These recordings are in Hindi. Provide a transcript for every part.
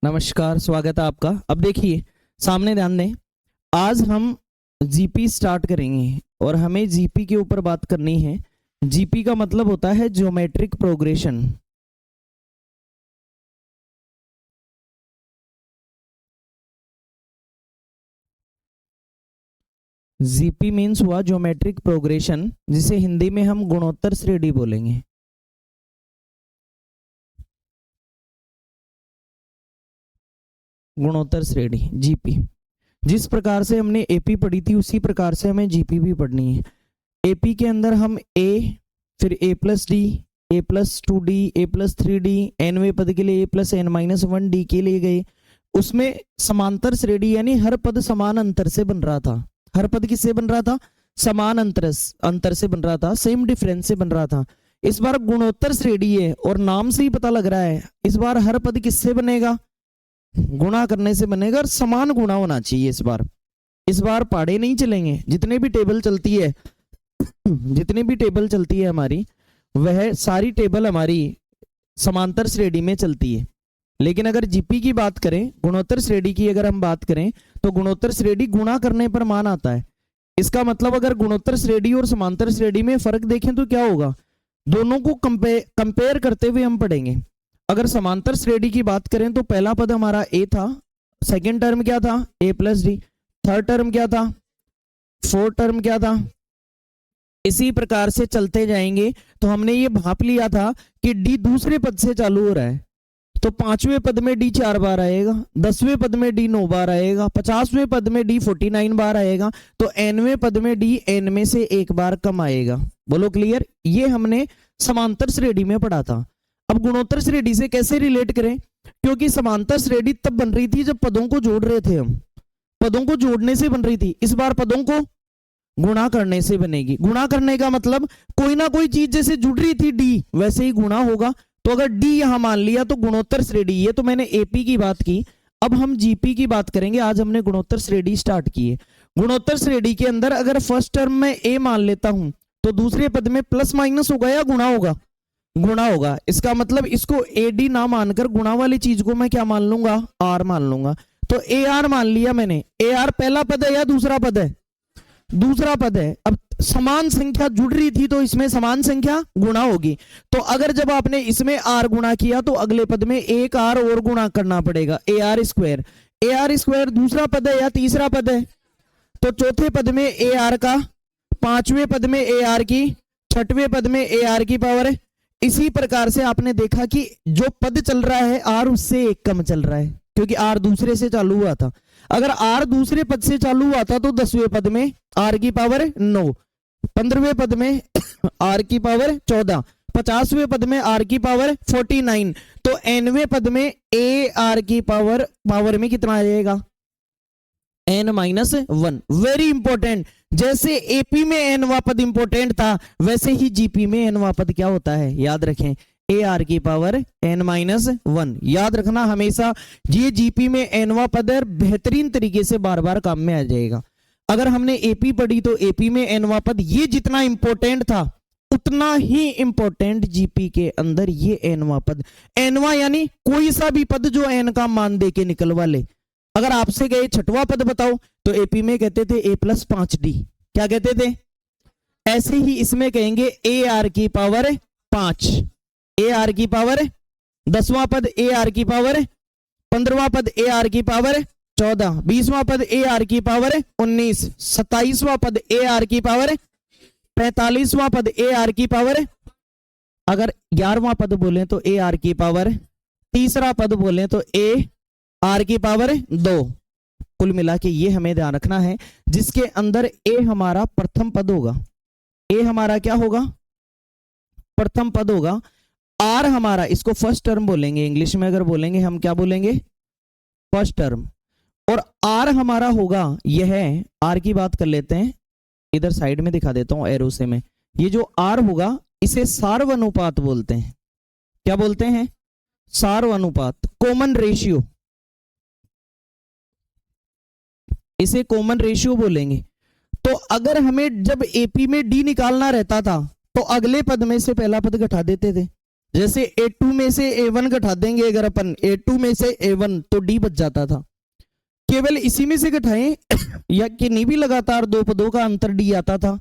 नमस्कार, स्वागत है आपका। अब देखिए सामने ध्यान दें। आज हम जीपी स्टार्ट करेंगे और हमें जीपी के ऊपर बात करनी है। जीपी का मतलब होता है ज्योमेट्रिक प्रोग्रेशन। जीपी मीन्स हुआ ज्योमेट्रिक प्रोग्रेशन, जिसे हिंदी में हम गुणोत्तर श्रेणी बोलेंगे। गुणोत्तर श्रेणी जीपी। जिस प्रकार से हमने एपी पढ़ी थी उसी प्रकार से हमें जीपी भी पढ़नी है। एपी के अंदर हम ए, फिर ए प्लस डी, ए प्लस 2d, ए प्लस 3d, nवें पद के लिए ए प्लस n-1d के लिए गए। उसमें समांतर श्रेणी यानी हर पद समान अंतर से बन रहा था। हर पद किससे बन रहा था? समान अंतर से बन रहा था, सेम डिफरेंस से बन रहा था। इस बार गुणोत्तर श्रेणी है और नाम से ही पता लग रहा है इस बार हर पद किससे बनेगा? गुणा करने से बनेगा और समान गुणा होना चाहिए। इस बार पाड़े नहीं चलेंगे। जितने भी टेबल चलती है हमारी, वह सारी टेबल हमारी समांतर श्रेणी में चलती है। लेकिन अगर जीपी की बात करें, गुणोत्तर श्रेणी की अगर हम बात करें, तो गुणोत्तर श्रेणी गुणा करने पर मान आता है। इसका मतलब अगर गुणोत्तर श्रेणी और समांतर श्रेणी में फर्क देखें तो क्या होगा? दोनों को कंपेयर करते हुए हम पढ़ेंगे। अगर समांतर श्रेणी की बात करें तो पहला पद हमारा ए था, सेकेंड टर्म क्या था? ए प्लस डी, थर्ड टर्म क्या था? फोर्थ टर्म क्या था? इसी प्रकार से चलते जाएंगे। तो हमने ये भाप लिया था कि डी दूसरे पद से चालू हो रहा है, तो 5वें पद में डी 4 बार आएगा, 10वें पद में डी 9 बार आएगा, 50वें पद में डी 49 बार आएगा, तो nवें पद में डी n में से 1 बार कम आएगा। बोलो क्लियर? ये हमने समांतर श्रेणी में पढ़ा था। अब गुणोत्तर श्रेणी से कैसे रिलेट करें? क्योंकि समांतर श्रेणी तब बन रही थी जब पदों को जोड़ रहे थे हम, पदों को जोड़ने से बन रही थी। इस बार पदों को गुणा करने से बनेगी। गुणा करने का मतलब कोई ना कोई चीज जैसे जुड़ रही थी डी, वैसे ही गुणा होगा। तो अगर डी यहां मान लिया तो गुणोत्तर श्रेणी। ये तो मैंने एपी की बात की। अब हम जीपी की बात करेंगे। आज हमने गुणोत्तर श्रेणी स्टार्ट की है। गुणोत्तर श्रेणी के अंदर अगर फर्स्ट टर्म में ए मान लेता हूं तो दूसरे पद में प्लस माइनस होगा या गुणा होगा? गुणा होगा। इसका मतलब इसको एडी ना मानकर गुणा वाली चीज को मैं क्या मान लूंगा? आर मान लूंगा। तो ए आर मान लिया मैंने। ए आर पहला पद है या दूसरा पद है? दूसरा पद है। अब समान संख्या जुड़ रही थी तो इसमें समान संख्या गुणा होगी। तो अगर जब आपने इसमें आर गुणा किया तो अगले पद में एक आर और गुणा करना पड़ेगा, A R square. A R square दूसरा पद है या तीसरा पद है? तो चौथे पद में ए आर का, पांचवें पद में ए आर की, छठवें पद में ए आर की पावर है। इसी प्रकार से आपने देखा कि जो पद चल रहा है आर उससे एक कम चल रहा है, क्योंकि आर दूसरे से चालू हुआ था। अगर आर दूसरे पद से चालू हुआ था तो 10वें पद में आर की पावर 9, 15वें पद में आर की पावर 14, 50वें पद में आर की पावर 49, तो nवें पद में ए आर की पावर में कितना आ जाएगा? n-1। Very important. जैसे एपी में nवा पद इंपॉर्टेंट था, वैसे ही जीपी में nवा पद क्या होता है? याद रखें, ए आर की पावर n-1। याद रखना हमेशा, ये जीपी में nवा पद है, बेहतरीन तरीके से बार बार काम में आ जाएगा। अगर हमने एपी पढ़ी तो एपी में nवा पद ये जितना इंपॉर्टेंट था उतना ही इंपॉर्टेंट जीपी के अंदर ये nवा पद। nवा यानी कोई सा भी पद जो n का मान दे के निकलवा ले। अगर आपसे गए छठवां पद बताओ तो एपी में कहते थे a प्लस 5d। क्या कहते थे? ऐसे ही इसमें कहेंगे ए आर की पावर 5, ए आर की पावर 10वां पद ए आर की पावर 15वां पद ए आर की पावर 14, 20वां पद ए आर की पावर 19, 27वां पद ए आर की पावर 45वां पद ए आर की पावर, अगर 11वां पद बोले तो ए आर की पावर, तीसरा पद बोले तो ए आर की पावर 2। कुल मिला के ये हमें ध्यान रखना है, जिसके अंदर ए हमारा प्रथम पद होगा। ए हमारा क्या होगा? प्रथम पद होगा। आर हमारा, इसको फर्स्ट टर्म बोलेंगे। इंग्लिश में अगर बोलेंगे हम क्या बोलेंगे? First term. और आर हमारा होगा, यह आर की बात कर लेते हैं, इधर साइड में दिखा देता हूं एरो से मैं। ये जो आर होगा इसे सार्वनुपात बोलते हैं। क्या बोलते हैं? सार्वनुपात, कॉमन रेशियो। इसे कॉमन रेशियो बोलेंगे। तो अगर हमें जब एपी में डी निकालना रहता था तो अगले पद में से पहला पद घटा देते थे। जैसे A2 में से A1 घटा देंगे अगर अपन, A2 में से A1 तो D बच जाता था, केवल इसी में से घटाएं या किन्हीं भी लगातार दो पदों का अंतर D आता था,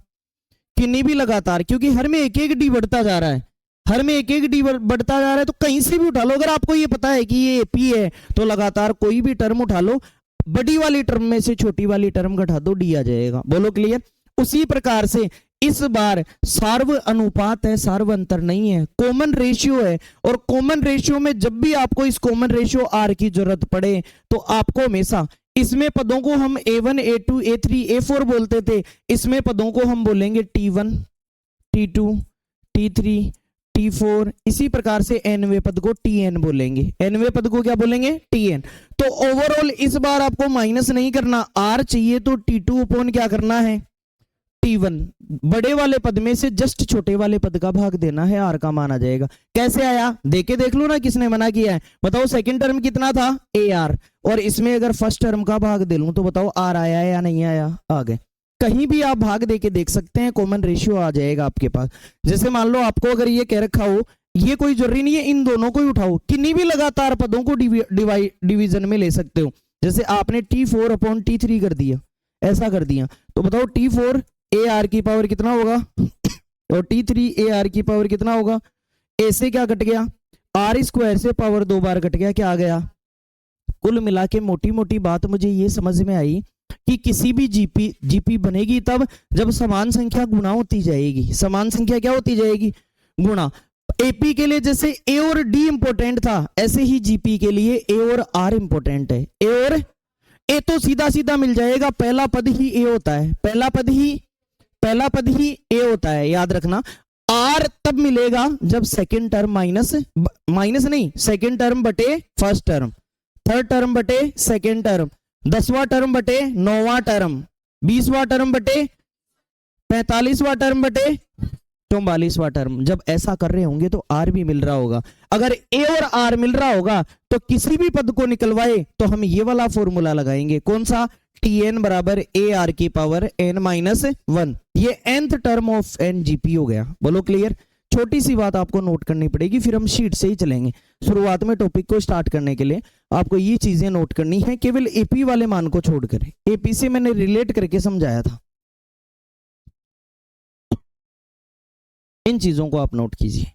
किन्हीं भी लगातार, क्योंकि हर में एक एक D बढ़ता जा रहा है, हर में एक एक D बढ़ता जा रहा है, तो कहीं से भी उठा लो। अगर आपको ये पता है कि ये AP है तो लगातार कोई भी टर्म उठा लो, बड़ी वाली टर्म में से छोटी वाली टर्म घटा दो, D आ जाएगा। बोलो क्लियर। उसी प्रकार से इस बार सार्व अनुपात है, सार्व अंतर नहीं है, कॉमन रेशियो है, और कॉमन रेशियो में जब भी आपको इस कॉमन रेशियो R की जरूरत पड़े तो आपको हमेशा इसमें पदों को हम A1 A2 A3 A4 बोलते थे, इसमें पदों को हम बोलेंगे T1 T2 T3 T4, इसी प्रकार से nवें पद को Tn बोलेंगे, nवें पद को क्या बोलेंगे, Tn। तो ओवरऑल इस बार आपको माइनस नहीं करना, R चाहिए तो T2 अपॉन क्या करना है, T1, बड़े वाले पद में से जस्ट छोटे वाले पद का भाग देना है, R का मान आ जाएगा। कैसे आया देखे देख लो ना, किसने मना किया है, बताओ। सेकंड टर्म कितना था, AR, और इसमें अगर फर्स्ट टर्म का भाग दे लूं तो बताओ R आया या नहीं आया, आ गए। कहीं भी आप भाग देके देख सकते हैं, कॉमन रेशियो आ जाएगा आपके पास। जैसे मान लो आपको अगर ये कह रखा हो, ये कोई जरूरी नहीं है इन दोनों को ही उठाओ, किन्हीं भी लगातार पदों को डिवीजन में ले सकते हो। जैसे आपने T4 अपॉन T3 कर दिया, ऐसा कर दिया, तो बताओ T4 AR की पावर कितना होगा और T3 AR की पावर कितना होगा। ए से क्या कट गया, R स्क्वायर से पावर 2 बार कट गया, क्या आ गया। कुल मिला के मोटी मोटी बात मुझे ये समझ में आई कि किसी भी जीपी बनेगी तब जब समान संख्या गुणा होती जाएगी। समान संख्या क्या होती जाएगी, गुणा। एपी के लिए जैसे ए और डी इंपोर्टेंट था, ऐसे ही जीपी के लिए ए और आर इंपोर्टेंट है। ए और ए तो सीधा सीधा मिल जाएगा, पहला पद ही ए होता है, पहला पद ही ए होता है, याद रखना। आर तब मिलेगा जब सेकंड टर्म माइनस नहीं, सेकंड टर्म बटे फर्स्ट टर्म, थर्ड टर्म बटे सेकंड टर्म, 10वां टर्म बटे 9वां टर्म, 20वां टर्म बटे 45वां टर्म बटे 44वां टर्म। जब ऐसा कर रहे होंगे तो आर भी मिल रहा होगा। अगर ए और आर मिल रहा होगा तो किसी भी पद को निकलवाए तो हम ये वाला फॉर्मूला लगाएंगे, कौन सा, Tn बराबर ए आर की पावर n-1, ये nth टर्म ऑफ एनजीपी हो गया। बोलो क्लियर। छोटी सी बात आपको नोट करनी पड़ेगी, फिर हम शीट से ही चलेंगे। शुरुआत में टॉपिक को स्टार्ट करने के लिए आपको ये चीजें नोट करनी है, केवल एपी वाले मान को छोड़कर। एपी से मैंने रिलेट करके समझाया था, इन चीजों को आप नोट कीजिए।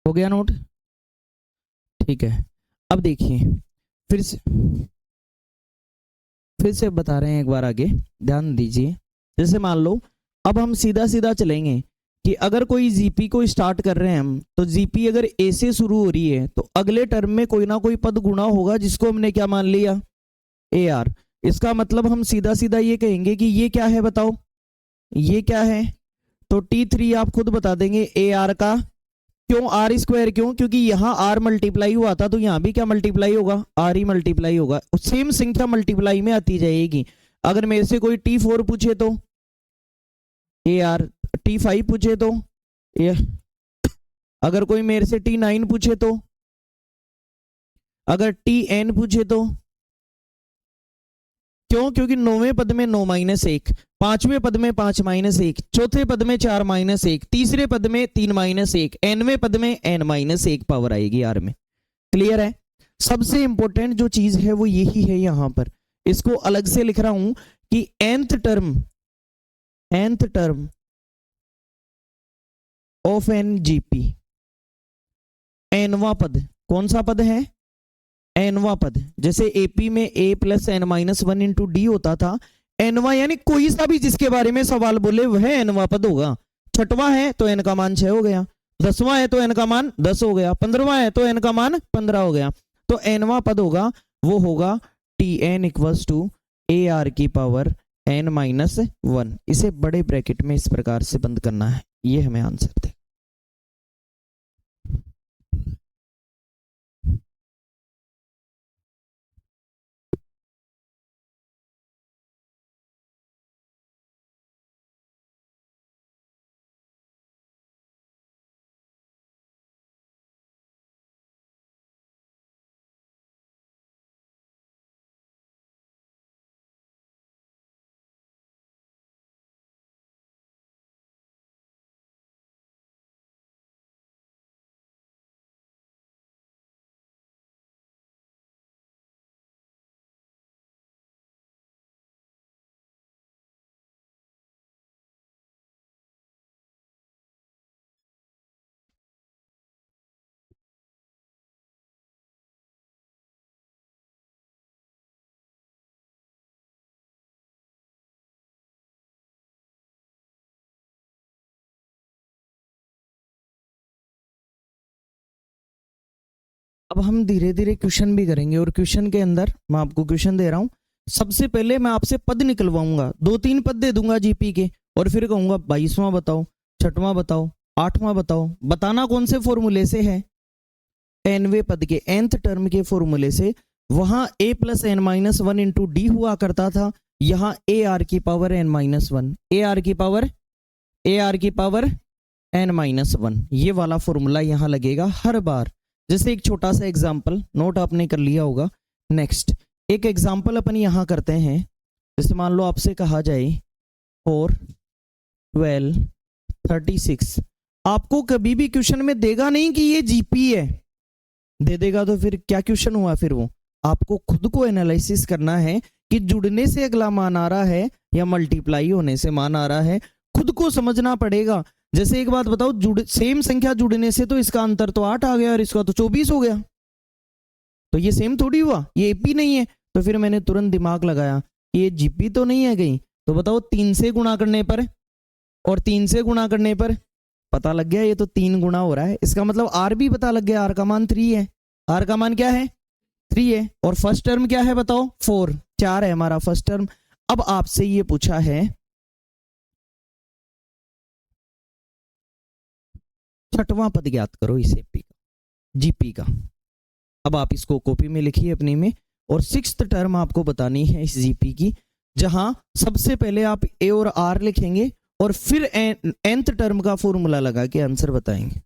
हो गया नोट? ठीक है। अब देखिए फिर से बता रहे हैं एक बार आगे, ध्यान दीजिए। जैसे मान लो अब हम सीधा सीधा चलेंगे कि अगर कोई जीपी को स्टार्ट कर रहे हैं हम, तो जीपी अगर ए से शुरू हो रही है तो अगले टर्म में कोई ना कोई पद गुणा होगा जिसको हमने क्या मान लिया, ए आर। इसका मतलब हम सीधा सीधा ये कहेंगे कि ये क्या है बताओ, ये क्या है? तो T3 आप खुद बता देंगे ए आर का। क्यों आर स्क्वायर? क्यों? क्योंकि यहाँ आर मल्टीप्लाई हुआ था तो यहाँ भी क्या मल्टीप्लाई होगा, आर ही मल्टीप्लाई होगा। सेम संख्या मल्टीप्लाई में आती जाएगी। अगर मेरे से कोई T4 पूछे तो ए आर, T5 पूछे तो ए, अगर कोई मेरे से T9 पूछे तो, अगर TN पूछे तो। क्यों? क्योंकि 9वें पद में 9 माइनस 1, 5वें पद में 5 माइनस 1, चौथे पद में 4 माइनस 1, तीसरे पद में 3 माइनस 1, nवें पद में n माइनस 1 पावर आएगी आर में। क्लियर है? सबसे इंपॉर्टेंट जो चीज है वो यही है, यहां पर इसको अलग से लिख रहा हूं कि nth term of an GP, एनवा पद। कौन सा पद है? एनवा पद। जैसे एपी में A plus N minus 1 into D होता था, एनवा यानी कोई सा भी जिसके बारे में सवाल बोले वह एनवा पद होगा। छठवां है तो एन का मान 6 हो गया, 10वां है तो एन का मान 10 हो गया, 15वां है तो एन का मान 15 हो गया। तो एनवा पद होगा वो होगा T N equals to A R की पावर एन माइनस 1। इसे बड़े ब्रैकेट में इस प्रकार से बंद करना है, ये हमें आंसर दे। अब हम धीरे धीरे क्वेश्चन भी करेंगे और क्वेश्चन के अंदर मैं आपको क्वेश्चन दे रहा हूं। सबसे पहले मैं आपसे पद निकलवाऊंगा, 2-3 पद दे दूंगा जीपी के और फिर कहूंगा 22वां बताओ, 6वां बताओ, 8वां बताओ। बताना कौन से फॉर्मूले से है, nवे पद के nth टर्म के फॉर्मूले से। वहां a plus N minus 1 into D हुआ करता था, यहाँ ए आर की power N minus 1, A R की पावर एन माइनस 1। ये वाला फॉर्मूला यहाँ लगेगा हर बार। जैसे एक छोटा सा एग्जाम्पल नोट आपने कर लिया होगा। नेक्स्ट एक एग्जाम्पल अपन यहां करते हैं। जैसे मान लो आपसे कहा जाए 4, 12, 36। आपको कभी भी क्वेश्चन में देगा नहीं कि ये जीपी है, दे देगा तो फिर क्या क्वेश्चन हुआ? फिर वो आपको खुद को एनालिसिस करना है कि जुड़ने से अगला मान आ रहा है या मल्टीप्लाई होने से मान आ रहा है, खुद को समझना पड़ेगा। जैसे एक बात बताओ, सेम संख्या जुड़ने से तो इसका अंतर तो 8 आ गया और इसका तो 24 हो गया, तो ये सेम थोड़ी हुआ, ये एपी नहीं है। तो फिर मैंने तुरंत दिमाग लगाया ये जीपी तो नहीं है गई, तो बताओ 3 से गुणा करने पर और 3 से गुणा करने पर पता लग गया ये तो 3 गुणा हो रहा है। इसका मतलब आर भी पता लग गया, आर का मान 3 है। आर का मान क्या है? 3 है। और फर्स्ट टर्म क्या है बताओ? 4, 4 है हमारा फर्स्ट टर्म। अब आपसे ये पूछा है 6वां पद ज्ञात करो इस एपी का, जीपी का। अब आप इसको कॉपी में लिखिए अपनी में, और 6th टर्म आपको बतानी है इस जीपी की, जहां सबसे पहले आप ए और आर लिखेंगे और फिर nth टर्म का फॉर्मूला लगा के आंसर बताएंगे।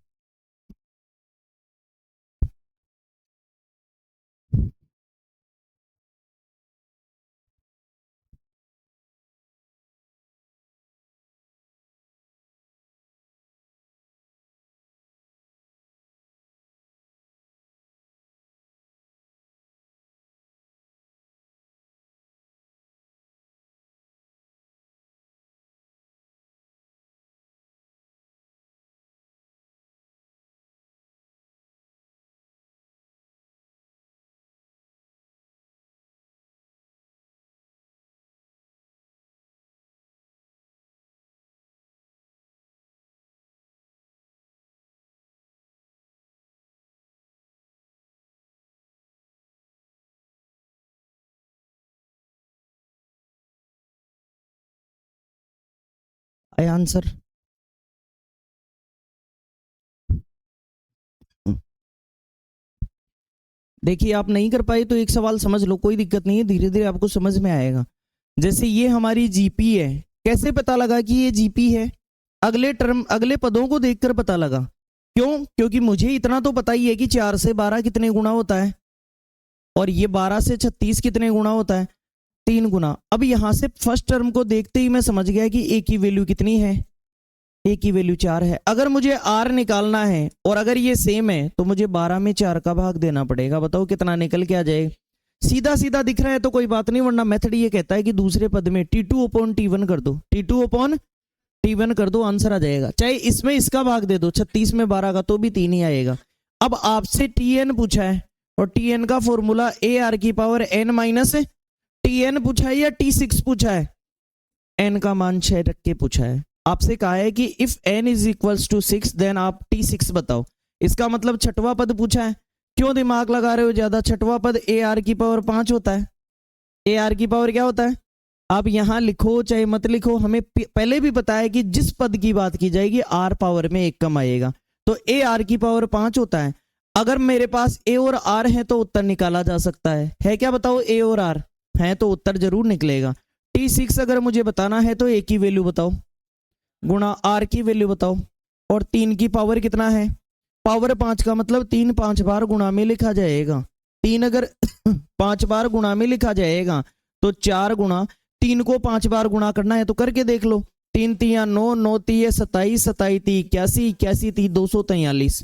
आया आंसर? देखिए आप नहीं कर पाए तो एक सवाल समझ लो, कोई दिक्कत नहीं है, धीरे धीरे आपको समझ में आएगा। जैसे ये हमारी जीपी है, कैसे पता लगा कि ये जीपी है? अगले टर्म, अगले पदों को देखकर पता लगा। क्यों? क्योंकि मुझे इतना तो पता ही है कि 4 से 12 कितने गुना होता है, और ये 12 से 36 कितने गुना होता है? 3 गुना। अब यहां से फर्स्ट टर्म को देखते ही मैं समझ गया कि ए की वैल्यू कितनी है, ए की वैल्यू 4 है। अगर मुझे आर निकालना है और अगर ये सेम है तो मुझे 12 में 4 का भाग देना पड़ेगा। बताओ कितना निकल के आ जाए? सीधा सीधा दिख रहा है तो कोई बात नहीं, वरना मेथड ये कहता है कि दूसरे पद में T2 अपॉन T1 कर दो, T2 अपॉन T1 कर दो, आंसर आ जाएगा। चाहे इसमें इसका भाग दे दो 36 में 12 का, तो भी 3 ही आएगा। अब आपसे Tn पूछा है और Tn का फॉर्मूला ए आर की पावर n माइनस Tn पूछा है या T6 पूछा है? n का मान 6 रख के पूछा है। आपसे कहा है कि if n is equals to 6 then आप T6 बताओ। इसका मतलब छठवां पद पूछा है। क्यों दिमाग लगा रहे हो ज्यादा? छठवां पद ए आर की पावर 5 होता है। ए आर की पावर क्या होता है? आप यहां लिखो चाहे मत लिखो, हमें पहले भी पता है कि जिस पद की बात की जाएगी आर पावर में एक कम आएगा, तो ए आर की पावर 5 होता है। अगर मेरे पास ए और आर है तो उत्तर निकाला जा सकता है क्या? बताओ, ए और आर है तो उत्तर जरूर निकलेगा। T6 अगर मुझे बताना है तो ए की वैल्यू बताओ गुणा आर की वैल्यू बताओ, और 3 की पावर कितना है? पावर 5 का मतलब 3 5 बार गुणा में लिखा जाएगा। 3 अगर 5 बार गुणा में लिखा जाएगा तो 4 गुणा, 3 को 5 बार गुणा करना है तो करके देख लो। 3 तिया 9, 9 तिया 27, 27 ती 81, 81 ती 243,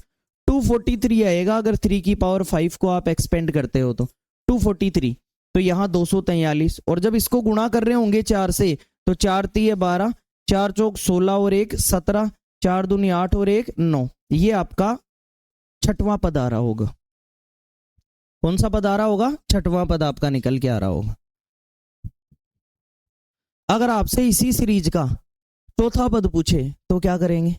243 आएगा अगर 3 की पावर 5 को आप एक्सपेंड करते हो तो 243। तो यहाँ 243, और जब इसको गुणा कर रहे होंगे 4 से तो 4 तिया 12, 4 चौक 16 और 1 17, 4 दूनी 8 और 1 9। ये आपका छठवां पद आ रहा होगा। कौन सा पद आ रहा होगा? छठवां पद आपका निकल के आ रहा होगा। अगर आपसे इसी सीरीज का चौथा पद पूछे तो क्या करेंगे?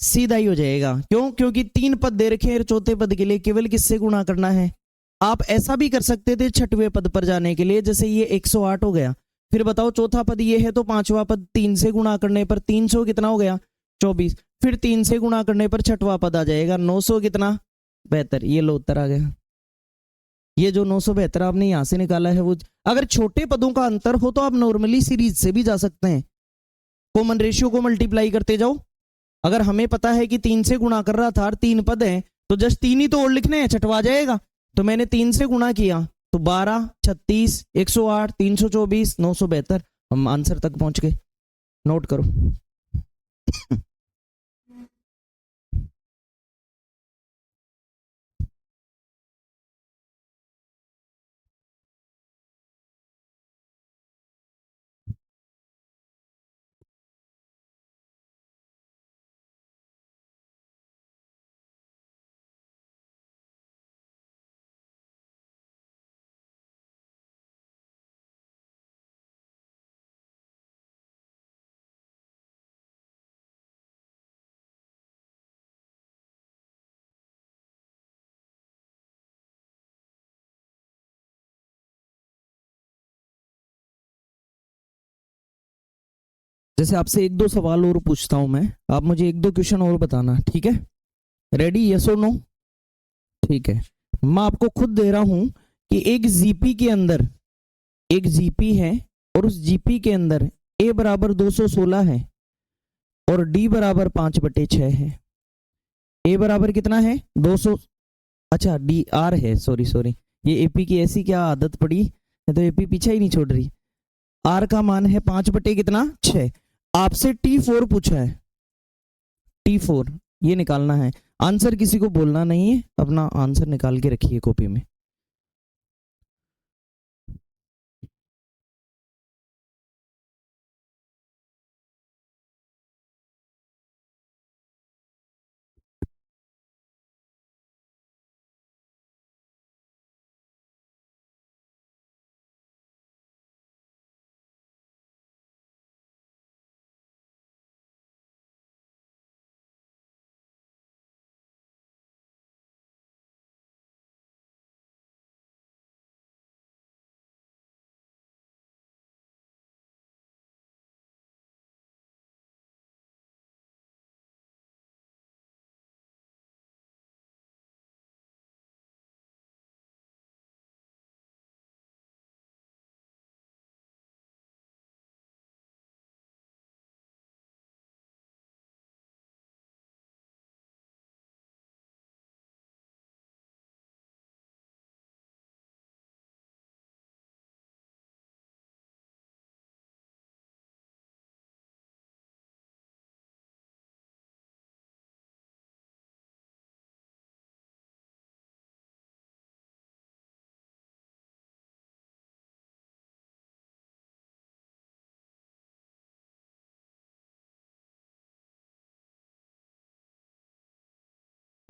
सीधा ही हो जाएगा। क्यों? क्योंकि 3 पद दे रखे हैं, चौथे पद के लिए केवल किससे गुणा करना है? आप ऐसा भी कर सकते थे छठवें पद पर जाने के लिए, जैसे ये 108 हो गया, फिर बताओ चौथा पद ये है तो पांचवा पद 3 से गुणा करने पर 300 कितना हो गया? 24। फिर 3 से गुणा करने पर छठवां पद आ जाएगा 900 कितना? 72। ये लो उत्तर आ गया। ये जो 972 आपने यहां से निकाला है वो, अगर छोटे पदों का अंतर हो तो आप नॉर्मली सीरीज से भी जा सकते हैं, कॉमन रेशियो को मल्टीप्लाई करते जाओ। अगर हमें पता है कि 3 से गुणा कर रहा था और 3 पद है तो जस्ट 3 ही तो और लिखने हैं, छठवा आ जाएगा। तो मैंने 3 से गुणा किया तो 12, 36, 108, 324, 972, हम आंसर तक पहुंच गए। नोट करो। जैसे आपसे एक दो सवाल और पूछता हूं मैं, आप मुझे एक दो क्वेश्चन और बताना, ठीक है? रेडी? यस और नो? ठीक है। मैं आपको खुद दे रहा हूं कि एक जीपी के अंदर, एक जीपी है और उस जीपी के अंदर ए बराबर 216 है और डी बराबर 5/6 है। ए बराबर कितना है? 200। अच्छा डी आर है, सॉरी सॉरी, ये एपी की ऐसी क्या आदत पड़ी है, तो एपी पीछे ही नहीं छोड़ रही। आर का मान है 5 बटे कितना? 6। आपसे T4 पूछा है, T4 ये निकालना है। आंसर किसी को बोलना नहीं है, अपना आंसर निकाल के रखिए कॉपी में।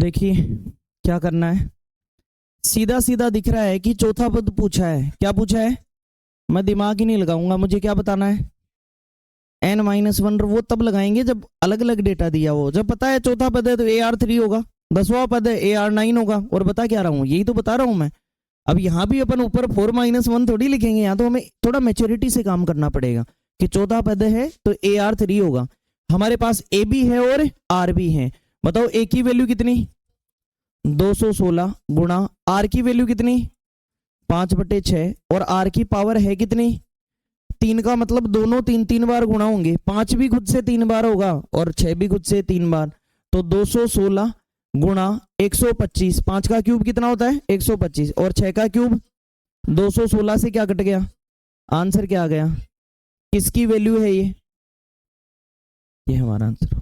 देखिए क्या करना है, सीधा सीधा दिख रहा है कि चौथा पद पूछा है। क्या पूछा है? मैं दिमाग ही नहीं लगाऊंगा, मुझे क्या बताना है, n-1। वो तब लगाएंगे जब अलग अलग डेटा दिया हो। जब पता है चौथा पद है तो AR3 होगा, 10वां पद है AR9 होगा। और बता क्या रहा हूँ, यही तो बता रहा हूँ मैं। अब यहाँ भी अपन ऊपर 4-1 थोड़ी लिखेंगे, यहाँ तो हमें थोड़ा मैच्योरिटी से काम करना पड़ेगा कि चौथा पद है तो AR3 होगा। हमारे पास A भी है और R भी है। बताओ A की वैल्यू कितनी, 216 गुणा R की वैल्यू कितनी, 5/6, और R की पावर है कितनी, 3 का मतलब दोनों 3-3 बार गुणा होंगे। 5 भी खुद से 3 बार होगा और 6 भी खुद से 3 बार। तो 216 गुणा 125, 5 का क्यूब कितना होता है 125, और 6 का क्यूब 216 से क्या कट गया, आंसर क्या आ गया, किसकी वैल्यू है ये हमारा आंसर।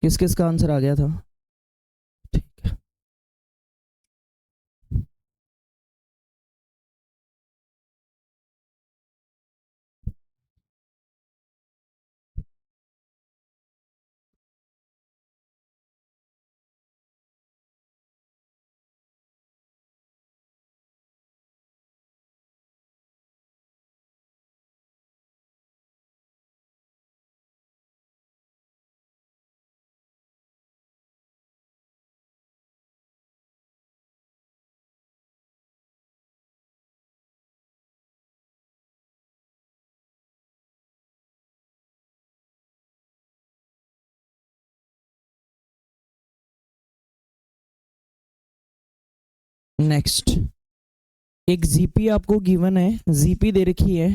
किस किस का आंसर आ गया था? ठीक है, नेक्स्ट एक जीपी आपको गिवन है, जीपी दे रखी है।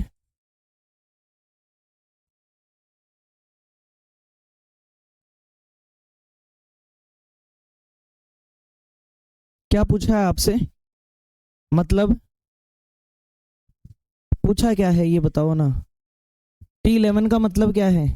क्या पूछा है आपसे, मतलब पूछा क्या है ये बताओ ना। T11 का मतलब क्या है,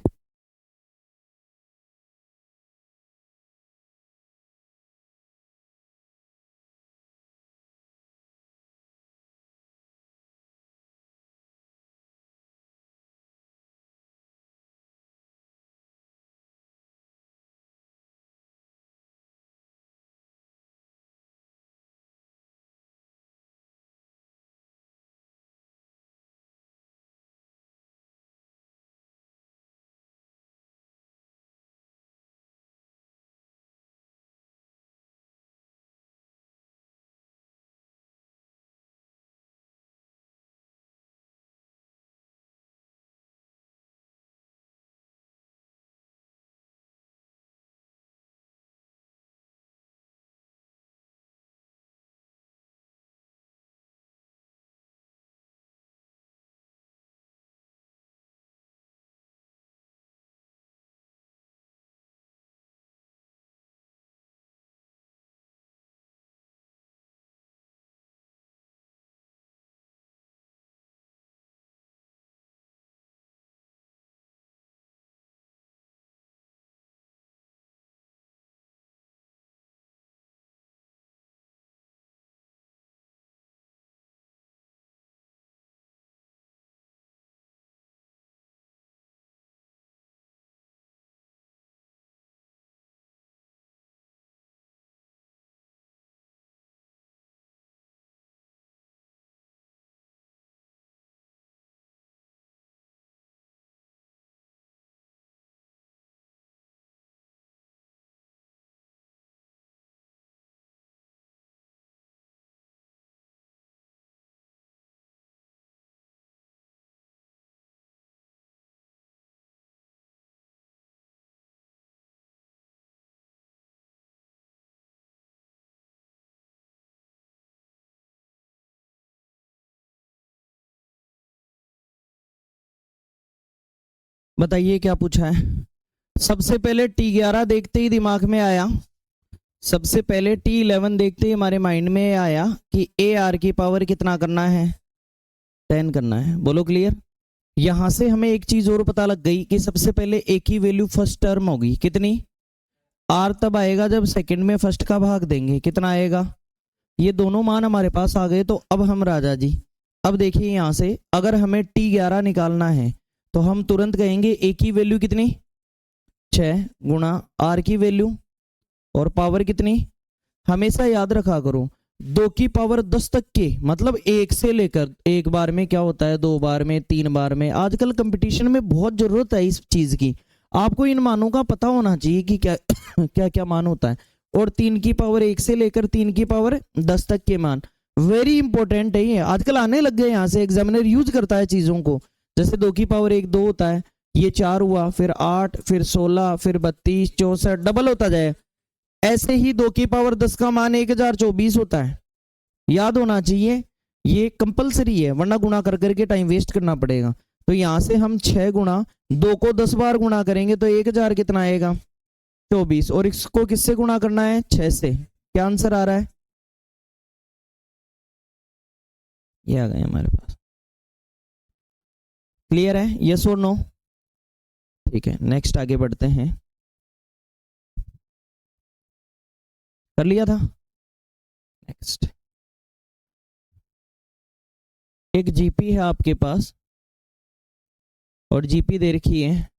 बताइए क्या पूछा है। सबसे पहले T11 देखते ही दिमाग में आया, सबसे पहले T11 देखते ही हमारे माइंड में आया कि AR की पावर कितना करना है, 10 करना है। बोलो क्लियर। यहां से हमें एक चीज और पता लग गई कि सबसे पहले A की वैल्यू फर्स्ट टर्म होगी कितनी, R तब आएगा जब सेकंड में फर्स्ट का भाग देंगे, कितना आएगा। ये दोनों मान हमारे पास आ गए। तो अब हम राजा जी, अब देखिए यहां से अगर हमें T11 निकालना है तो हम तुरंत कहेंगे A की वैल्यू कितनी, 6 गुणा आर की वैल्यू और पावर कितनी, हमेशा याद रखा करो 2 की पावर 10 तक के, मतलब 1 से लेकर, एक बार में क्या होता है, 2 बार में, 3 बार में। आजकल कंपटीशन में बहुत जरूरत है इस चीज की, आपको इन मानों का पता होना चाहिए कि क्या क्या क्या मान होता है। और 3 की पावर 1 से लेकर 3 की पावर 10 तक के मान वेरी इंपॉर्टेंट है, ये आजकल आने लग गए, यहाँ से एग्जामिनर यूज करता है चीजों को। जैसे 2 की पावर 1 2 होता है, ये 4 हुआ, फिर 8, फिर 16, फिर 32, 64, डबल होता जाए। ऐसे ही 2 की पावर 10 का मान 1024 होता है, याद होना चाहिए, ये कंपलसरी है, वरना गुणा कर करके टाइम वेस्ट करना पड़ेगा। तो यहां से हम 6 गुणा 2 को 10 बार गुणा करेंगे तो 1000 कितना आएगा, 24, और इसको किससे गुणा करना है, 6 से। क्या आंसर आ रहा है, ये आ गए हमारे पास। क्लियर है, यस और नो? ठीक है, नेक्स्ट आगे बढ़ते हैं। कर लिया था? नेक्स्ट, एक जीपी है आपके पास और जीपी दे रखी है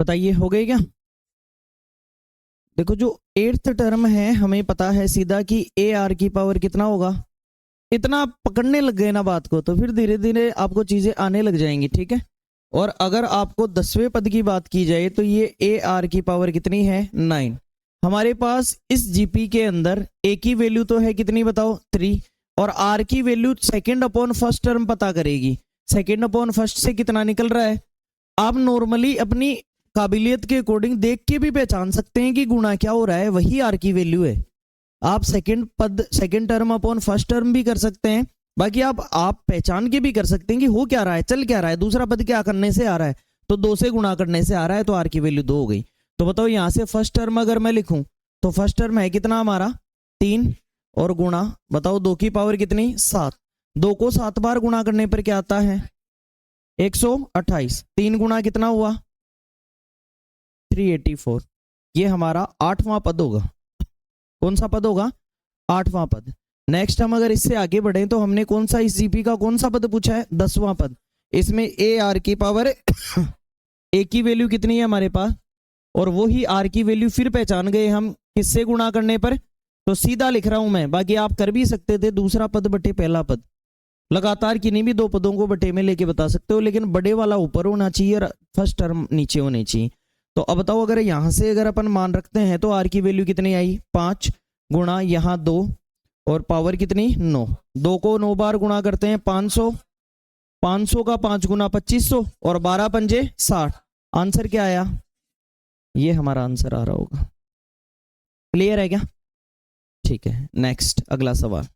बताइए, हो गई क्या? देखो, जो 8th टर्म है हमें पता है सीधा कि ए आर की पावर कितना होगा, इतना पकड़ने लग गए ना बात को, तो फिर धीरे धीरे आपको चीजें आने लग जाएंगी, ठीक है। और अगर आपको 10वें पद की बात की जाए तो ये ए आर की पावर कितनी है, 9। हमारे पास इस जीपी के अंदर ए की वैल्यू तो है कितनी बताओ, 3, और आर की value second upon first term पता करेगी। सेकंड अपॉन फर्स्ट से कितना निकल रहा है। आप नॉर्मली अपनी काबिलियत के अकॉर्डिंग देख के भी पहचान सकते हैं कि गुणा क्या हो रहा है, वही आर की वैल्यू है। आप सेकंड पद second term upon first term भी कर सकते हैं, बाकी आप पहचान के भी कर सकते हैं कि हो क्या रहा है, चल क्या रहा है, दूसरा पद क्या करने से आ रहा है, तो 2 से गुणा करने से आ रहा है, तो आर की वैल्यू 2 हो गई। तो बताओ यहां से फर्स्ट टर्म अगर मैं लिखूं तो फर्स्ट टर्म है कितना हमारा 3, और गुणा बताओ 2 की पावर कितनी 7, 2 को 7 बार गुणा करने पर क्या आता है 128, 3 गुणा कितना हुआ 384। ये हमारा 8वां पद होगा। कौन सा पद होगा 8वां पद। नेक्स्ट हम अगर इससे आगे बढ़े तो हमने कौन सा इस जीपी का कौन सा पद पूछा है 10वां पद। इसमें ए आर की पावर ए की वैल्यू कितनी है हमारे पास, और वो ही आर की वैल्यू फिर पहचान गए हम किससे गुणा करने पर, तो सीधा लिख रहा हूं मैं, बाकी आप कर भी सकते थे दूसरा पद बटे पहला पद, लगातार किन्हीं भी 2 पदों को बटे में लेके बता सकते हो, लेकिन बड़े वाला ऊपर होना चाहिए और फर्स्ट टर्म नीचे होनी चाहिए। तो अब बताओ अगर यहां से अगर अपन मान रखते हैं तो आर की वैल्यू कितनी आई 5 गुणा यहाँ 2 और पावर कितनी 9, 2 को 9 बार गुणा करते हैं 500, 500 का 5 गुना 2500 और 12 पंजे 60। आंसर क्या आया, ये हमारा आंसर आ रहा होगा। क्लियर है क्या, ठीक है। नेक्स्ट अगला सवाल।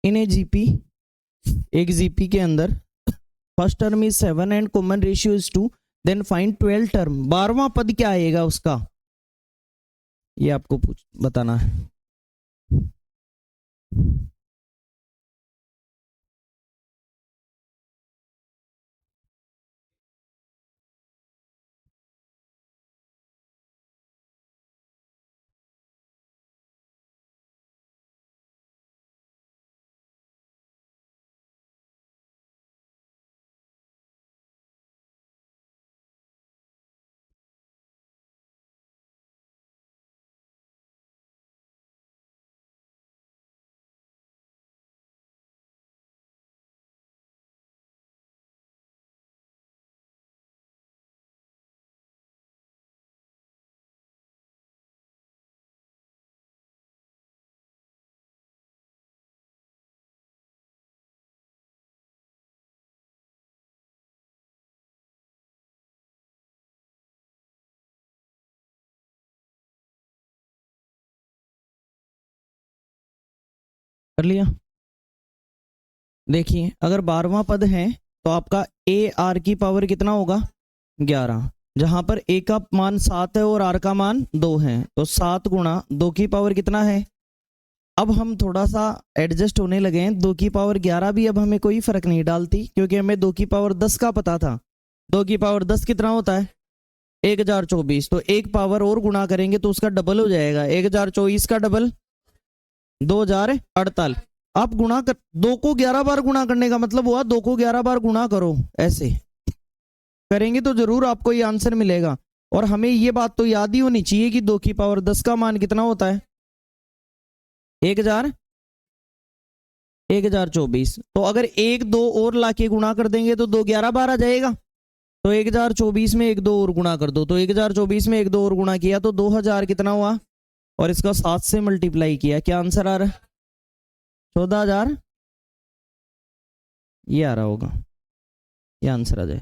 इन ए जीपी, एक जीपी के अंदर first term is 7 and common ratio is 2, then find 12 term. 12वां पद क्या आएगा उसका, ये आपको बताना है। कर लिया। देखिए अगर 12वां पद है तो आपका ए आर की पावर कितना होगा 11, जहां पर ए का मान 7 है और आर का मान 2 है, तो 7 गुणा 2 की पावर कितना है। अब हम थोड़ा सा एडजस्ट होने लगे हैं, 2 की पावर 11 भी अब हमें कोई फर्क नहीं डालती, क्योंकि हमें 2 की पावर 10 का पता था। 2 की पावर 10 कितना होता है 1024, तो एक पावर और गुणा करेंगे तो उसका डबल हो जाएगा, 1024 का डबल 2048। आप गुणा कर 2 को 11 बार गुणा करने का मतलब हुआ 2 को 11 बार गुणा करो, ऐसे करेंगे तो जरूर आपको ये आंसर मिलेगा। और हमें ये बात तो याद ही होनी चाहिए कि 2 की पावर 10 का मान कितना होता है 1024। तो अगर 1 2 और लाके गुणा कर देंगे तो 2 11 बार आ जाएगा, तो 1024 में 1 2 और गुणा कर दो, तो 1024 में 1 2 और गुणा किया तो 2000 कितना हुआ, और इसका 7 से मल्टीप्लाई किया, क्या आंसर आ रहा है 14,000, ये आ रहा होगा, ये आंसर आ जाए।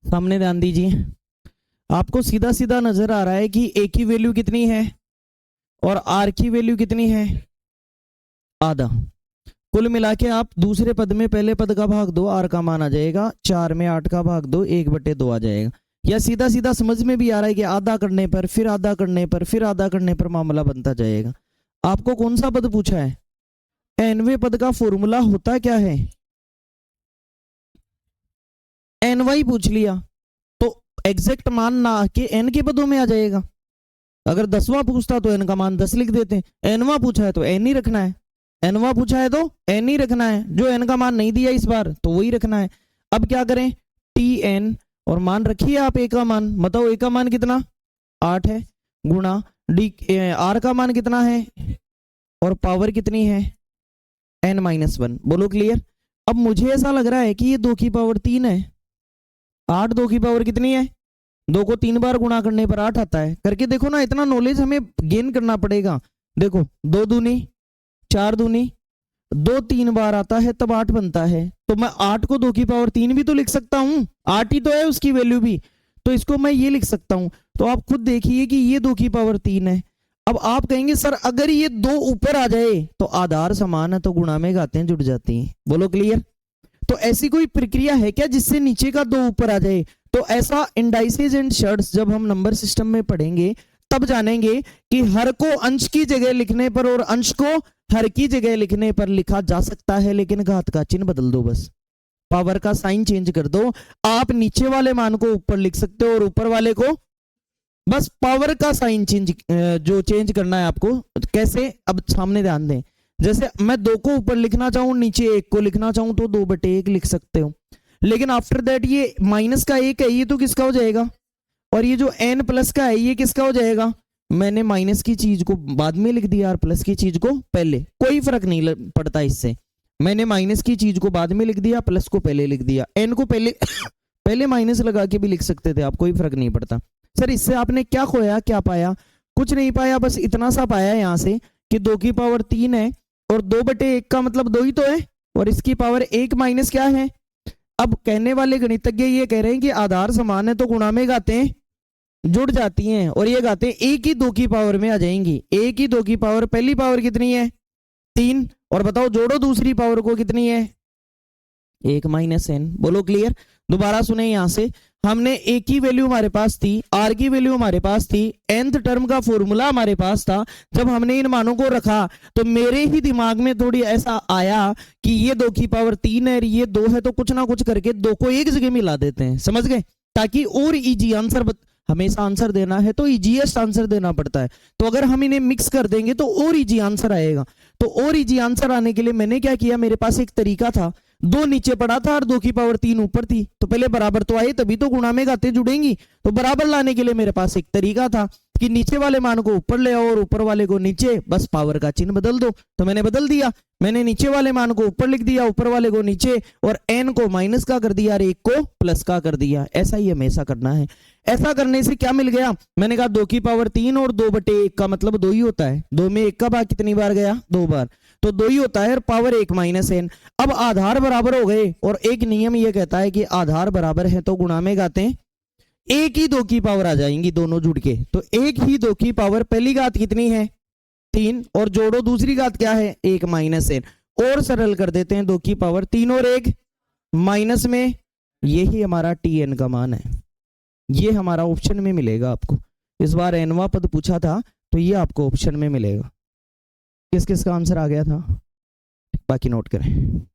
सामने ध्यान दीजिए, आपको सीधा सीधा नजर आ रहा है कि ए की वैल्यू कितनी है और आर की वैल्यू कितनी है, आधा। कुल मिला के आप दूसरे पद में पहले पद का भाग दो, आर का मान आ जाएगा, 4 में 8 का भाग दो, 1/2 आ जाएगा। या सीधा सीधा समझ में भी आ रहा है कि आधा करने पर, फिर आधा करने पर, फिर आधा करने पर मामला बनता जाएगा। आपको कौन सा पद पूछा है, nवें पद का फॉर्मूला होता क्या है, ny पूछ लिया तो एग्जैक्ट मान ना आके n के पदों में आ जाएगा। अगर 10वां पूछता तो n का मान 10 लिख देते, nवां पूछा है तो n ही रखना है, nवां पूछा है तो n ही रखना है, जो n का मान नहीं दिया इस बार तो वही रखना है। अब क्या करें, tn और मान रखिए आप a का मान, बताओ a का मान कितना 8 है, गुणा d r का मान कितना है और पावर कितनी है n-1। बोलो क्लियर। अब मुझे ऐसा लग रहा है कि ये 2 की पावर 3 है, 8 2 की पावर कितनी है, 2 को 3 बार गुणा करने पर 8 आता है। करके देखो ना, इतना नॉलेज हमें गेन करना पड़ेगा। देखो 2 दूनी 4 दूनी, 2 3 बार आता है तब 8 बनता है, तो मैं 8 को 2 की पावर 3 भी तो लिख सकता हूं, 8 ही तो है उसकी वैल्यू भी, तो इसको मैं ये लिख सकता हूं। तो आप खुद देखिए कि ये 2 की पावर 3 है। अब आप कहेंगे सर अगर ये 2 ऊपर आ जाए तो आधार समान है तो गुणा में घातें जुड़ जाती हैं। बोलो क्लियर। तो ऐसी कोई प्रक्रिया है क्या जिससे नीचे का 2 ऊपर आ जाए, तो ऐसा इंडाइसेस एंड शर्ट्स जब हम नंबर सिस्टम में पढ़ेंगे तब जानेंगे कि हर को अंश की जगह लिखने पर और अंश को हर की जगह लिखने पर लिखा जा सकता है, लेकिन घात का चिन्ह बदल दो, बस पावर का साइन चेंज कर दो। आप नीचे वाले मान को ऊपर लिख सकते हो और ऊपर वाले को, बस पावर का साइन चेंज जो चेंज करना है आपको। कैसे, अब सामने ध्यान दें, जैसे मैं 2 को ऊपर लिखना चाहूं, नीचे 1 को लिखना चाहूं तो 2/1 लिख सकते हो, लेकिन आफ्टर दैट ये माइनस का 1 है, ये तो किसका हो जाएगा, और ये जो n प्लस का है ये किसका हो जाएगा। मैंने माइनस की चीज को बाद में लिख दिया और प्लस की चीज को पहले, कोई फर्क नहीं पड़ता इससे। मैंने माइनस की चीज को बाद में लिख दिया, प्लस को पहले लिख दिया, n को पहले पहले माइनस लगा के भी लिख सकते थे आप, कोई फर्क नहीं पड़ता। सर इससे आपने क्या खोया, क्या पाया, कुछ नहीं पाया, बस इतना सा पाया यहां से कि 2 की पावर 3 है और 2/1 का मतलब 2 ही तो है, और इसकी पावर 1 माइनस क्या है। अब कहने वाले गणितज्ञ ये कह रहे हैं कि आधार समान है तो गुणा में घातें जुड़ जाती हैं, और ये घातें एक ही 2 की पावर में आ जाएंगी। एक ही 2 की पावर, पहली पावर कितनी है 3, और बताओ जोड़ो दूसरी पावर को, कितनी है 1 - n। बोलो क्लियर। दोबारा सुने यहां से, हमने ए की वैल्यू हमारे पास थी, आर की वैल्यू हमारे पास थी, nth टर्म का फॉर्मूला हमारे पास था। जब हमने इन मानों को रखा तो मेरे ही दिमाग में थोड़ी ऐसा आया कि ये 2 की पावर 3 है, ये 2 है, तो कुछ ना कुछ करके 2 को एक जगह मिला देते हैं, समझ गए, ताकि और इजी आंसर हमेशा आंसर देना है तो इजीएस्ट आंसर देना पड़ता है, तो अगर हम इन्हें मिक्स कर देंगे तो और इजी आंसर आएगा। तो और इजी आंसर आने के लिए मैंने क्या किया, मेरे पास एक तरीका था, 2 नीचे पड़ा था और 2 की पावर 3 ऊपर थी, तो पहले बराबर तो आए तभी तो गुणा में घातें जुड़ेंगी। तो बराबर लाने के लिए मेरे पास एक तरीका था कि नीचे वाले मान को ऊपर ले आओ और ऊपर वाले को नीचे, बस पावर का चिन्ह बदल दो। तो मैंने बदल दिया, मैंने नीचे वाले मान को ऊपर लिख दिया, ऊपर वाले को नीचे, और n को माइनस का कर दिया और 1 को प्लस का कर दिया। ऐसा ही हमेशा करना है। ऐसा करने से क्या मिल गया, मैंने कहा 2 की पावर 3 और 2/1 का मतलब 2 ही होता है, 2 में 1 का भाग कितनी बार गया, 2 बार, तो 2 ही होता है, और पावर 1 - n। अब आधार बराबर हो गए, और एक नियम ये कहता है कि आधार बराबर है तो गुणा में घातें एक ही 2 की पावर आ जाएंगी दोनों जुड़ के। तो एक ही 2 की पावर, पहली घात कितनी है 3, और जोड़ो दूसरी घात क्या है 1 - n, और सरल कर देते हैं 2 की पावर 3 और 1 माइनस में, यही हमारा tn का मान है। ये हमारा ऑप्शन में मिलेगा आपको, इस बार nवां पद पूछा था तो ये आपको ऑप्शन में मिलेगा। किस किस का आंसर आ गया था, बाकी नोट करें।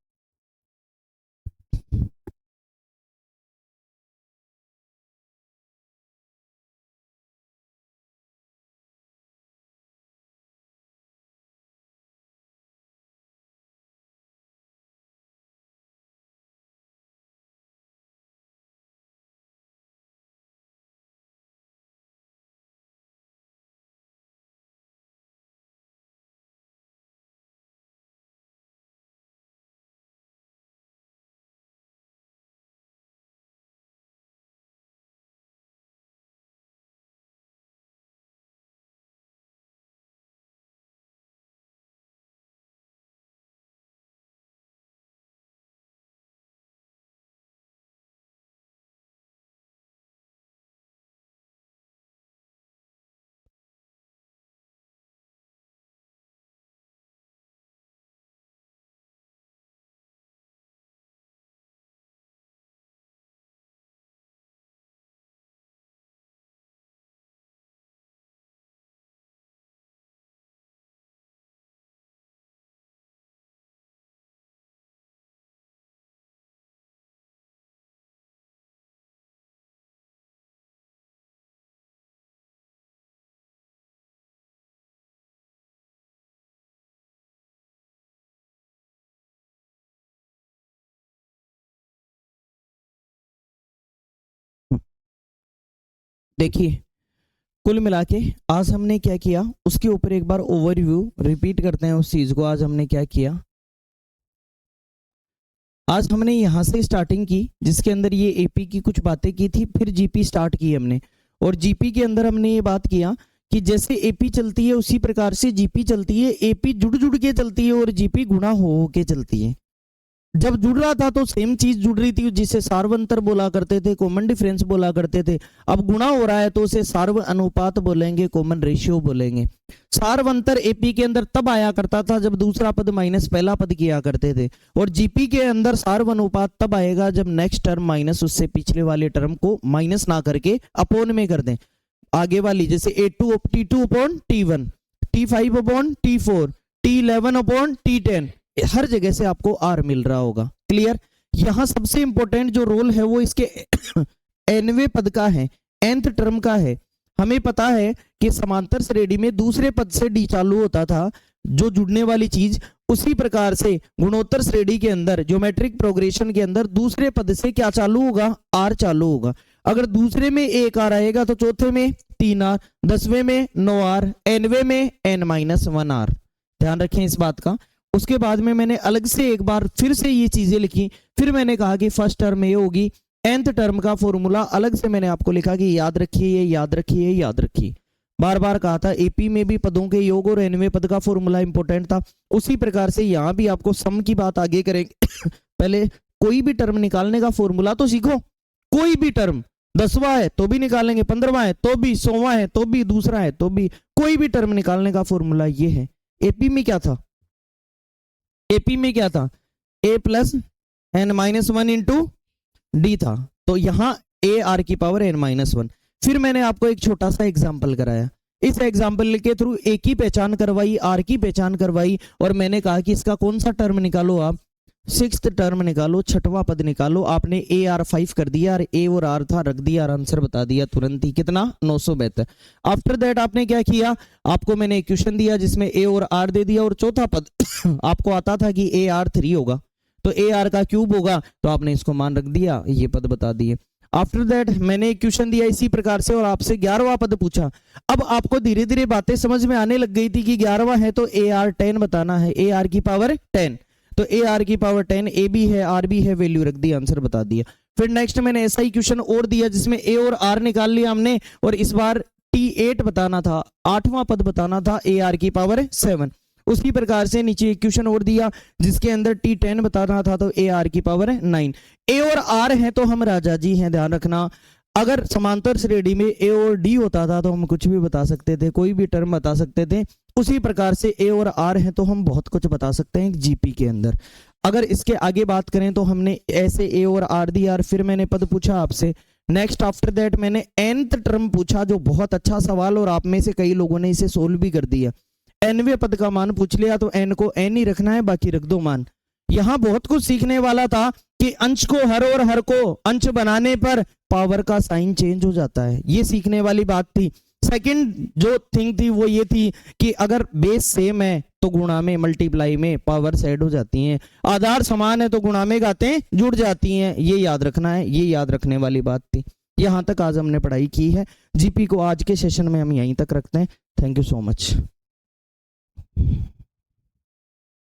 देखिए कुल मिला के आज हमने क्या किया उसके ऊपर एक बार ओवरव्यू रिपीट करते हैं उस चीज को। आज हमने क्या किया, आज हमने यहां से स्टार्टिंग की जिसके अंदर ये एपी की कुछ बातें की थी, फिर जीपी स्टार्ट की हमने, और जीपी के अंदर हमने ये बात किया कि जैसे एपी चलती है उसी प्रकार से जीपी चलती है। एपी जुड़ जुड़ के चलती है और जीपी गुणा हो के चलती है। जब जुड़ रहा था तो सेम चीज जुड़ रही थी जिसे सार्वंतर बोला करते थे, कॉमन डिफरेंस बोला करते थे। अब गुणा हो रहा है तो उसे सार्व अनुपात बोलेंगे, कॉमन रेशियो बोलेंगे। सार्वंतर एपी के अंदर तब आया करता था जब दूसरा पद माइनस पहला पद किया करते थे, और जीपी के अंदर सार्व अनुपात तब आएगा जब नेक्स्ट टर्म माइनस उससे पिछले वाले टर्म को माइनस ना करके अपोन में कर दें। आगे वाली जैसे T2 upon T1, T5 upon T4, T11 upon T10, हर जगह से आपको आर मिल रहा होगा। क्लियर। यहां सबसे इंपॉर्टेंट जो रोल है वो इसके nवें पद का है, nth टर्म का है। हमें पता है कि समांतर श्रेणी में दूसरे पद से डी चालू होता था जो जुड़ने वाली चीज, उसी प्रकार से गुणोत्तर श्रेणी के अंदर ज्योमेट्रिक प्रोग्रेशन के अंदर दूसरे पद से क्या चालू होगा, आर चालू होगा। अगर दूसरे में एक आर आएगा तो चौथे में 3 आर, 10वें में 9 आर, nवें में n-1 आर। ध्यान रखें इस बात का। उसके बाद में मैंने अलग से एक बार फिर से ये चीजें लिखी, फिर मैंने कहा कि फर्स्ट टर्म ये होगी, nth टर्म का फॉर्मूला अलग से मैंने आपको लिखा कि याद रखिए, ये याद रखिए, याद रखिए। बार बार कहा था एपी में भी पदों के योग और nवें पद का फॉर्मूला इंपॉर्टेंट था, उसी प्रकार से यहाँ भी आपको सम की बात आगे करेंगे। पहले कोई भी टर्म निकालने का फॉर्मूला तो सीखो। कोई भी टर्म 10वां है तो भी निकालेंगे, 15वां है तो भी, 100वां है तो भी, दूसरा है तो भी, कोई भी टर्म निकालने का फॉर्मूला ये है। एपी में क्या था, एपी में क्या था, a plus n-1 into D था। तो यहां a r की पावर n-1। फिर मैंने आपको एक छोटा सा एग्जाम्पल कराया, इस एग्जाम्पल के थ्रू a की पहचान करवाई, r की पहचान करवाई, और मैंने कहा कि इसका कौन सा टर्म निकालो, आप 6th टर्म निकालो, 6वां पद निकालो। आपने AR5 कर दिया, और a और r था, रख दिया और आंसर बता दिया तुरंत ही, कितना 972। आफ्टर दैट आपने क्या किया, आपको मैंने इक्वेशन दिया जिसमें a और r दे दिया, और चौथा पद आपको आता था कि AR3 होगा तो AR का क्यूब होगा, तो आपने इसको मान रख दिया, ये पद बता दिए। आफ्टर दैट मैंने इक्वेशन दिया इसी प्रकार से और आपसे 11वां पद पूछा। अब आपको धीरे धीरे बातें समझ में आने लग गई थी कि 11वां है तो AR10 बताना है, AR की पावर 10, तो AR की पावर 10, A भी है R भी है, वैल्यू रख दी, आंसर बता दिया। फिर नेक्स्ट मैंने ऐसा इक्वेशन और दिया जिसमें A और R निकाल लिया हमने, और इस बार T8 बताना था, 8वां पद बताना था, AR की पावर 7। उसी प्रकार से नीचे इक्वेशन और दिया जिसके अंदर T10 बताना था, तो AR की पावर 9। A और R है तो हम राजा जी हैं, ध्यान रखना। अगर समांतर श्रेणी में A और D होता था तो हम कुछ भी बता सकते थे, कोई भी टर्म बता सकते थे। उसी प्रकार से A और R है तो हम बहुत कुछ बता सकते हैं जीपी के अंदर। अगर इसके आगे बात करें तो हमने ऐसे A और R दिया, और फिर मैंने पद पूछा आपसे। नेक्स्ट आफ्टर दैट मैंने nth टर्म पूछा, जो बहुत अच्छा सवाल, और आप में से कई लोगों ने इसे सोल्व भी कर दिया। nवें पद का मान पूछ लिया तो n को n ही रखना है, बाकी रख दो मान। यहां बहुत कुछ सीखने वाला था कि अंश को हर और हर को अंश बनाने पर पावर का साइन चेंज हो जाता है, ये सीखने वाली बात थी। सेकंड जो थिंग थी वो ये थी कि अगर बेस सेम है तो गुणा में, मल्टीप्लाई में पावर ऐड हो जाती हैं, आधार समान है तो गुणा में गातें जुड़ जाती हैं, ये याद रखना है, ये याद रखने वाली बात थी। यहां तक आज हमने पढ़ाई की है। जीपी को आज के सेशन में हम यहीं तक रखते हैं। Thank you so much.